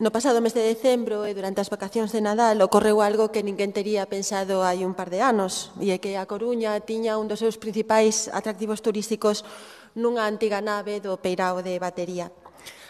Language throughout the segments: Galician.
No pasado mes de decembro e durante as vacacións de Nadal ocorreu algo que ninguén tería pensado hai un par de anos, e é que a Coruña tiña un dos seus principais atractivos turísticos nunha antiga nave do Peirao de Batería.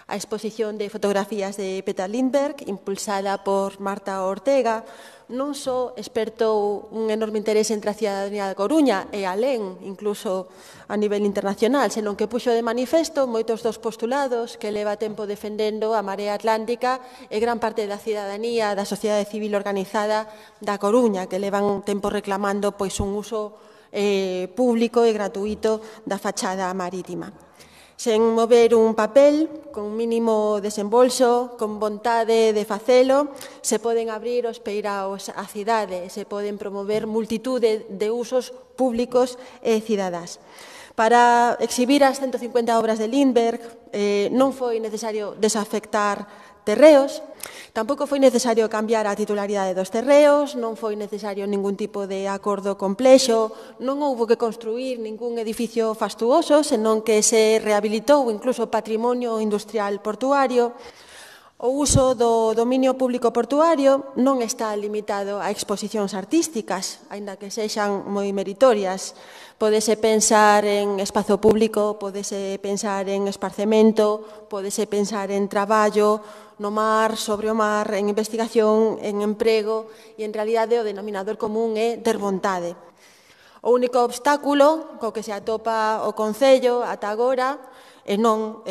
A exposición de fotografías de Peter Lindbergh, impulsada por Marta Ortega, non só espertou un enorme interese entre a cidadanía da Coruña e alén, incluso a nivel internacional, senón que puxo de manifesto moitos dos postulados que leva tempo defendendo a Marea Atlántica e gran parte da cidadanía, da sociedade civil organizada da Coruña, que levan tempo reclamando pois un uso público e gratuito da fachada marítima. Sen mover un papel, con mínimo desembolso, con vontade de facelo, se poden abrir os peiraos á cidade, se poden promover multitude de usos públicos e cidadás. Para exhibir as 150 obras de Lindbergh non foi necesario desafectar terreos, tampouco foi necesario cambiar a titularidade dos terreos, non foi necesario ningún tipo de acordo complexo, non houbo que construir ningún edificio fastuoso, senón que se rehabilitou incluso patrimonio industrial portuario. O uso do dominio público portuario non está limitado a exposicións artísticas, aínda que sexan moi meritorias. Pódese pensar en espazo público, pódese pensar en esparcemento, pódese pensar en traballo no mar, sobre o mar, en investigación, en emprego, e en realidade o denominador común é ter vontade. O único obstáculo co que se atopa o Concello ata agora e non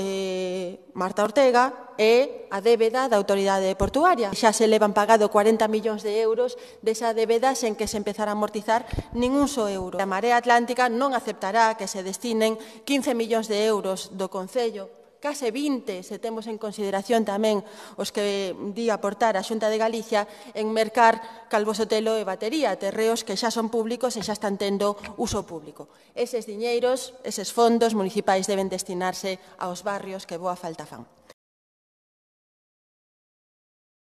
Marta Ortega, é a débeda da autoridade portuaria. Xa se levan pagado 40 millóns de euros desa débeda sen que se empezara a amortizar nin un só euro. A Marea Atlántica non aceptará que se destinen 15 millóns de euros do Concello, case 20, se temos en consideración tamén os que di aportar a Xunta de Galicia en mercar Calvo Sotelo e Batería, terreos que xa son públicos e xa están tendo uso público. Eses diñeiros, eses fondos municipais deben destinarse aos barrios que boa falta fan.